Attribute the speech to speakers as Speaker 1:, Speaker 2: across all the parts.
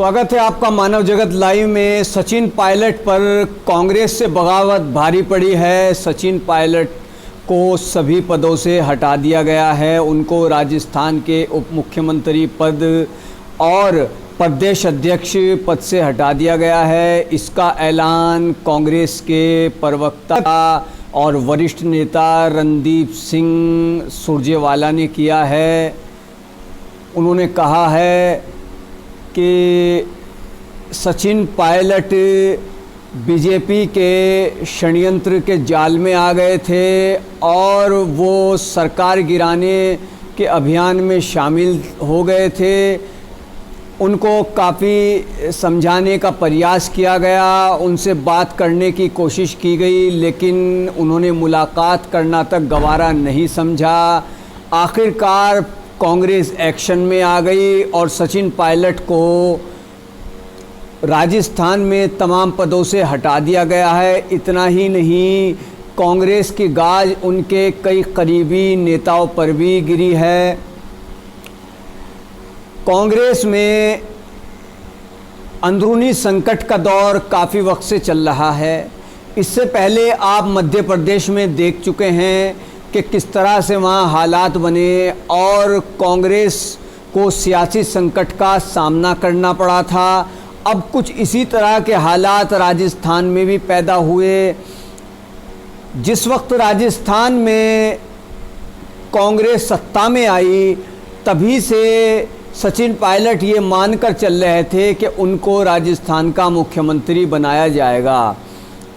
Speaker 1: स्वागत है आपका मानव जगत लाइव में। सचिन पायलट पर कांग्रेस से बगावत भारी पड़ी है। सचिन पायलट को सभी पदों से हटा दिया गया है। उनको राजस्थान के उप मुख्यमंत्री पद और प्रदेश अध्यक्ष पद से हटा दिया गया है। इसका ऐलान कांग्रेस के प्रवक्ता और वरिष्ठ नेता रणदीप सिंह सुरजेवाला ने किया है। उन्होंने कहा है कि सचिन पायलट बीजेपी के षड्यंत्र के जाल में आ गए थे और वो सरकार गिराने के अभियान में शामिल हो गए थे। उनको काफ़ी समझाने का प्रयास किया गया, उनसे बात करने की कोशिश की गई, लेकिन उन्होंने मुलाकात करना तक गवारा नहीं समझा। आखिरकार कांग्रेस एक्शन में आ गई और सचिन पायलट को राजस्थान में तमाम पदों से हटा दिया गया है। इतना ही नहीं, कांग्रेस की गाज उनके कई करीबी नेताओं पर भी गिरी है। कांग्रेस में अंदरूनी संकट का दौर काफ़ी वक्त से चल रहा है। इससे पहले आप मध्य प्रदेश में देख चुके हैं कि किस तरह से वहाँ हालात बने और कांग्रेस को सियासी संकट का सामना करना पड़ा था। अब कुछ इसी तरह के हालात राजस्थान में भी पैदा हुए। जिस वक्त राजस्थान में कांग्रेस सत्ता में आई, तभी से सचिन पायलट ये मानकर चल रहे थे कि उनको राजस्थान का मुख्यमंत्री बनाया जाएगा,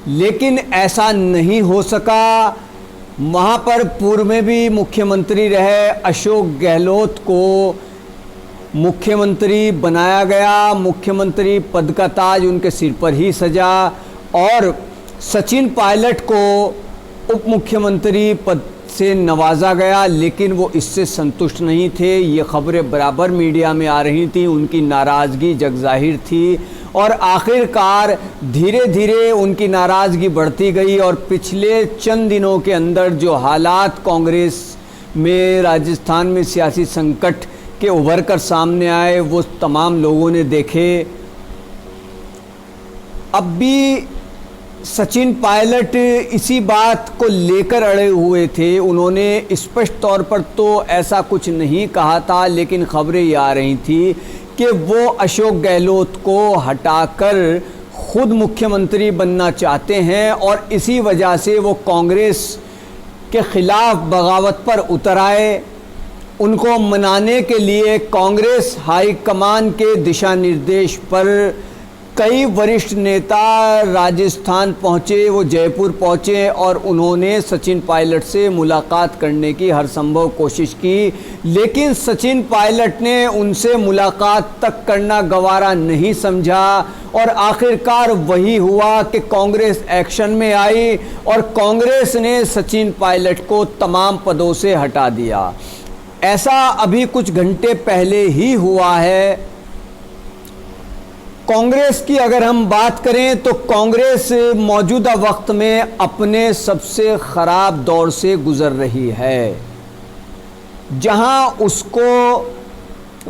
Speaker 1: लेकिन ऐसा नहीं हो सका। वहाँ पर पूर्व में भी मुख्यमंत्री रहे अशोक गहलोत को मुख्यमंत्री बनाया गया। मुख्यमंत्री पद का ताज उनके सिर पर ही सजा और सचिन पायलट को उप मुख्यमंत्री पद से नवाजा गया, लेकिन वो इससे संतुष्ट नहीं थे। ये खबरें बराबर मीडिया में आ रही थी, उनकी नाराज़गी जगज़ाहिर थी और आखिरकार धीरे धीरे उनकी नाराज़गी बढ़ती गई और पिछले चंद दिनों के अंदर जो हालात कांग्रेस में राजस्थान में सियासी संकट के उभर कर सामने आए, वो तमाम लोगों ने देखे। अब भी सचिन पायलट इसी बात को लेकर अड़े हुए थे। उन्होंने स्पष्ट तौर पर तो ऐसा कुछ नहीं कहा था, लेकिन खबरें ये आ रही थी कि वो अशोक गहलोत को हटाकर खुद मुख्यमंत्री बनना चाहते हैं और इसी वजह से वो कांग्रेस के खिलाफ बगावत पर उतर आए। उनको मनाने के लिए कांग्रेस हाईकमान के दिशा निर्देश पर कई वरिष्ठ नेता राजस्थान पहुँचे, वो जयपुर पहुँचे और उन्होंने सचिन पायलट से मुलाकात करने की हर संभव कोशिश की, लेकिन सचिन पायलट ने उनसे मुलाकात तक करना गवारा नहीं समझा और आखिरकार वही हुआ कि कांग्रेस एक्शन में आई और कांग्रेस ने सचिन पायलट को तमाम पदों से हटा दिया। ऐसा अभी कुछ घंटे पहले ही हुआ है। कांग्रेस की अगर हम बात करें तो कांग्रेस मौजूदा वक्त में अपने सबसे ख़राब दौर से गुज़र रही है, जहां उसको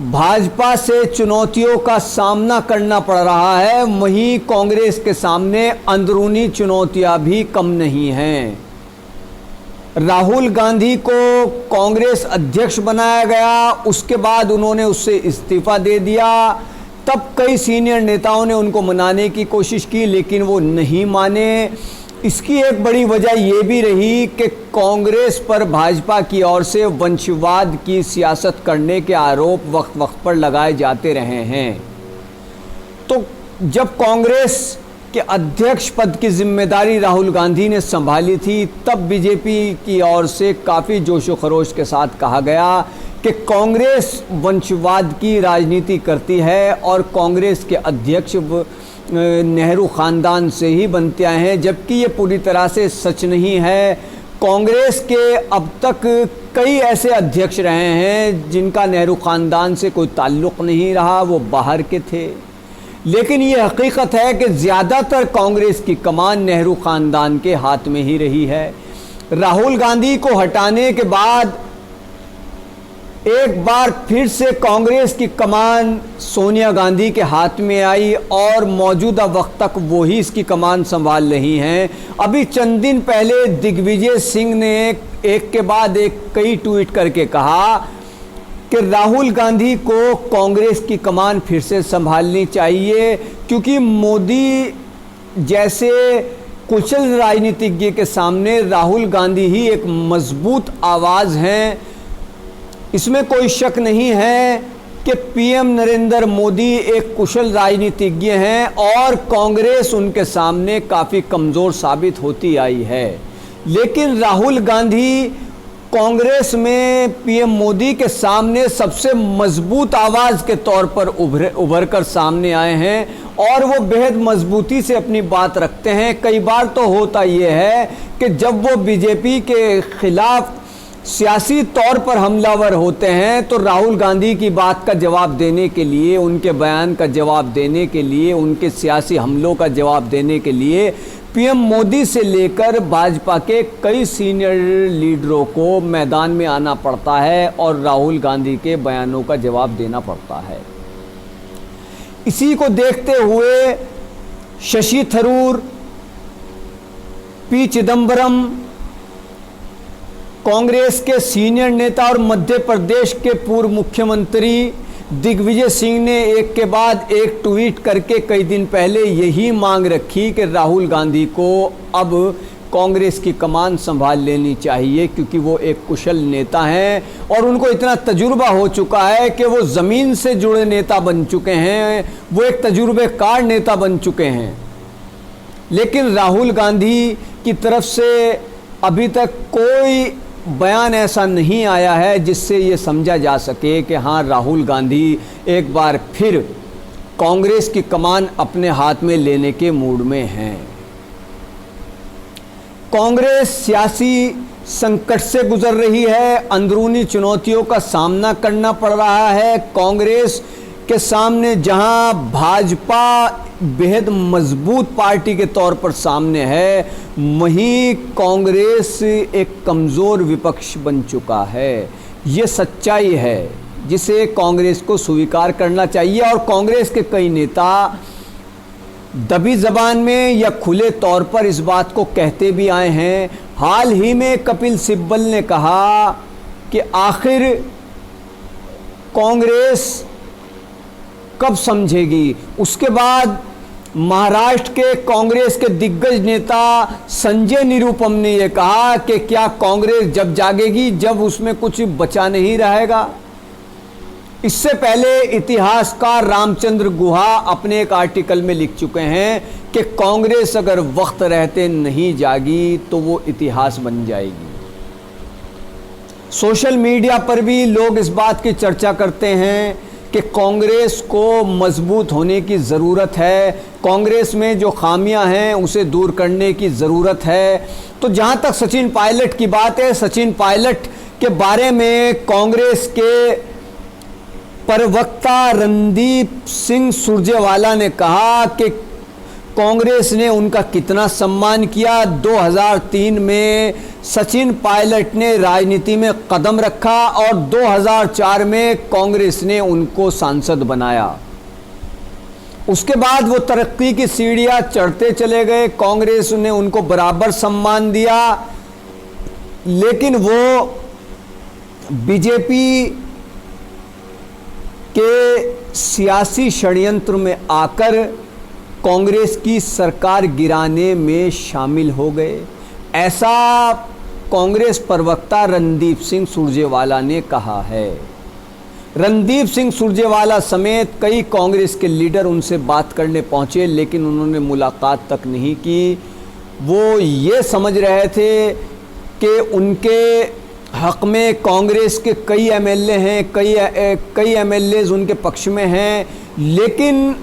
Speaker 1: भाजपा से चुनौतियों का सामना करना पड़ रहा है, वहीं कांग्रेस के सामने अंदरूनी चुनौतियां भी कम नहीं हैं। राहुल गांधी को कांग्रेस अध्यक्ष बनाया गया, उसके बाद उन्होंने उससे इस्तीफ़ा दे दिया। तब कई सीनियर नेताओं ने उनको मनाने की कोशिश की, लेकिन वो नहीं माने। इसकी एक बड़ी वजह ये भी रही कि कांग्रेस पर भाजपा की ओर से वंशवाद की सियासत करने के आरोप वक्त वक्त पर लगाए जाते रहे हैं। तो जब कांग्रेस के अध्यक्ष पद की जिम्मेदारी राहुल गांधी ने संभाली थी, तब बीजेपी की ओर से काफ़ी जोशो खरोश के साथ कहा गया कि कांग्रेस वंशवाद की राजनीति करती है और कांग्रेस के अध्यक्ष नेहरू ख़ानदान से ही बनते आए हैं, जबकि ये पूरी तरह से सच नहीं है। कांग्रेस के अब तक कई ऐसे अध्यक्ष रहे हैं जिनका नेहरू ख़ानदान से कोई ताल्लुक़ नहीं रहा, वो बाहर के थे। लेकिन ये हकीकत है कि ज़्यादातर कांग्रेस की कमान नेहरू ख़ानदान के हाथ में ही रही है। राहुल गांधी को हटाने के बाद एक बार फिर से कांग्रेस की कमान सोनिया गांधी के हाथ में आई और मौजूदा वक्त तक वो ही इसकी कमान संभाल रही हैं। अभी चंद दिन पहले दिग्विजय सिंह ने एक के बाद एक कई ट्वीट करके कहा कि राहुल गांधी को कांग्रेस की कमान फिर से संभालनी चाहिए, क्योंकि मोदी जैसे कुशल राजनीतिज्ञ के सामने राहुल गांधी ही एक मजबूत आवाज़ हैं। इसमें कोई शक नहीं है कि पीएम नरेंद्र मोदी एक कुशल राजनीतिज्ञ हैं और कांग्रेस उनके सामने काफ़ी कमज़ोर साबित होती आई है। लेकिन राहुल गांधी कांग्रेस में पीएम मोदी के सामने सबसे मजबूत आवाज़ के तौर पर उभर कर सामने आए हैं और वो बेहद मजबूती से अपनी बात रखते हैं। कई बार तो होता ये है कि जब वो बीजेपी के खिलाफ सियासी तौर पर हमलावर होते हैं तो राहुल गांधी की बात का जवाब देने के लिए, उनके बयान का जवाब देने के लिए, उनके सियासी हमलों का जवाब देने के लिए पीएम मोदी से लेकर भाजपा के कई सीनियर लीडरों को मैदान में आना पड़ता है और राहुल गांधी के बयानों का जवाब देना पड़ता है। इसी को देखते हुए शशि थरूर, पी चिदम्बरम, कांग्रेस के सीनियर नेता और मध्य प्रदेश के पूर्व मुख्यमंत्री दिग्विजय सिंह ने एक के बाद एक ट्वीट करके कई दिन पहले यही मांग रखी कि राहुल गांधी को अब कांग्रेस की कमान संभाल लेनी चाहिए, क्योंकि वो एक कुशल नेता हैं और उनको इतना तजुर्बा हो चुका है कि वो ज़मीन से जुड़े नेता बन चुके हैं, वो एक तजुर्बेकार नेता बन चुके हैं। लेकिन राहुल गांधी की तरफ से अभी तक कोई बयान ऐसा नहीं आया है जिससे ये समझा जा सके कि हाँ, राहुल गांधी एक बार फिर कांग्रेस की कमान अपने हाथ में लेने के मूड में हैं। कांग्रेस सियासी संकट से गुजर रही है, अंदरूनी चुनौतियों का सामना करना पड़ रहा है। कांग्रेस के सामने जहां भाजपा बेहद मजबूत पार्टी के तौर पर सामने है, वहीं कांग्रेस एक कमज़ोर विपक्ष बन चुका है। ये सच्चाई है जिसे कांग्रेस को स्वीकार करना चाहिए और कांग्रेस के कई नेता दबी ज़बान में या खुले तौर पर इस बात को कहते भी आए हैं। हाल ही में कपिल सिब्बल ने कहा कि आखिर कांग्रेस कब समझेगी। उसके बाद महाराष्ट्र के कांग्रेस के दिग्गज नेता संजय निरुपम ने यह कहा कि क्या कांग्रेस जब जागेगी जब उसमें कुछ बचा नहीं रहेगा। इससे पहले इतिहासकार रामचंद्र गुहा अपने एक आर्टिकल में लिख चुके हैं कि कांग्रेस अगर वक्त रहते नहीं जागी तो वो इतिहास बन जाएगी। सोशल मीडिया पर भी लोग इस बात की चर्चा करते हैं कि कांग्रेस को मजबूत होने की ज़रूरत है, कांग्रेस में जो खामियां हैं उसे दूर करने की ज़रूरत है। तो जहां तक सचिन पायलट की बात है, सचिन पायलट के बारे में कांग्रेस के प्रवक्ता रणदीप सिंह सुरजेवाला ने कहा कि कांग्रेस ने उनका कितना सम्मान किया। 2003 में सचिन पायलट ने राजनीति में कदम रखा और 2004 में कांग्रेस ने उनको सांसद बनाया। उसके बाद वो तरक्की की सीढ़ियां चढ़ते चले गए, कांग्रेस ने उनको बराबर सम्मान दिया। लेकिन वो बीजेपी के सियासी षड्यंत्र में आकर कांग्रेस की सरकार गिराने में शामिल हो गए, ऐसा कांग्रेस प्रवक्ता रणदीप सिंह सुरजेवाला ने कहा है। रणदीप सिंह सुरजेवाला समेत कई कांग्रेस के लीडर उनसे बात करने पहुंचे, लेकिन उन्होंने मुलाकात तक नहीं की। वो ये समझ रहे थे कि उनके हक में कांग्रेस के कई एमएलए हैं, कई एमएलए उनके पक्ष में हैं। लेकिन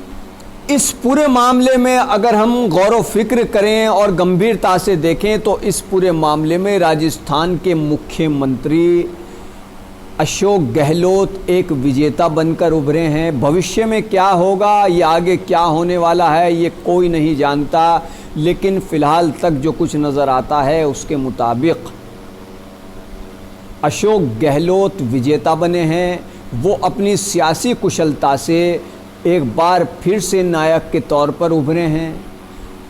Speaker 1: इस पूरे मामले में अगर हम गौर व फिक्र करें और गंभीरता से देखें तो इस पूरे मामले में राजस्थान के मुख्यमंत्री अशोक गहलोत एक विजेता बनकर उभरे हैं। भविष्य में क्या होगा, ये आगे क्या होने वाला है, ये कोई नहीं जानता। लेकिन फ़िलहाल तक जो कुछ नज़र आता है उसके मुताबिक अशोक गहलोत विजेता बने हैं। वो अपनी सियासी कुशलता से एक बार फिर से नायक के तौर पर उभरे हैं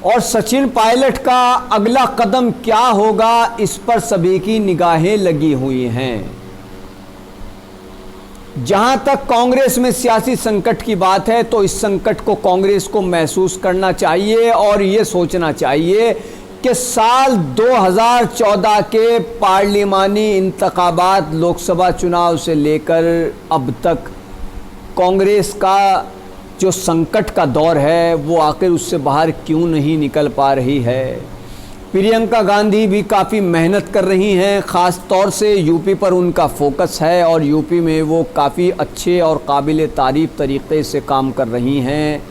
Speaker 1: और सचिन पायलट का अगला कदम क्या होगा, इस पर सभी की निगाहें लगी हुई हैं। जहां तक कांग्रेस में सियासी संकट की बात है तो इस संकट को कांग्रेस को महसूस करना चाहिए और ये सोचना चाहिए कि साल 2014 के पार्लिमानी इंतखाबात, लोकसभा चुनाव से लेकर अब तक कांग्रेस का जो संकट का दौर है वो आखिर उससे बाहर क्यों नहीं निकल पा रही है। प्रियंका गांधी भी काफ़ी मेहनत कर रही हैं, ख़ास तौर से यूपी पर उनका फोकस है और यूपी में वो काफ़ी अच्छे और काबिल तारीफ़ तरीक़े से काम कर रही हैं।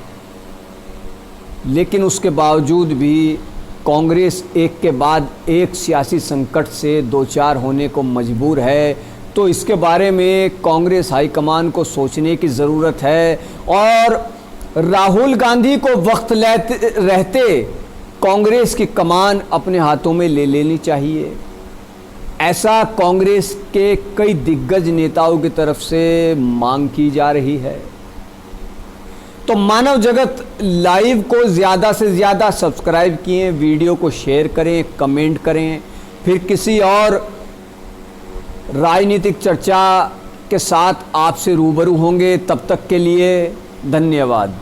Speaker 1: लेकिन उसके बावजूद भी कांग्रेस एक के बाद एक सियासी संकट से दो चार होने को मजबूर है। तो इसके बारे में कांग्रेस हाईकमान को सोचने की ज़रूरत है और राहुल गांधी को वक्त रहते कांग्रेस की कमान अपने हाथों में ले लेनी चाहिए। ऐसा कांग्रेस के कई दिग्गज नेताओं की तरफ से मांग की जा रही है। तो मानव जगत लाइव को ज़्यादा से ज़्यादा सब्सक्राइब किए, वीडियो को शेयर करें, कमेंट करें। फिर किसी और राजनीतिक चर्चा के साथ आपसे रूबरू होंगे। तब तक के लिए धन्यवाद।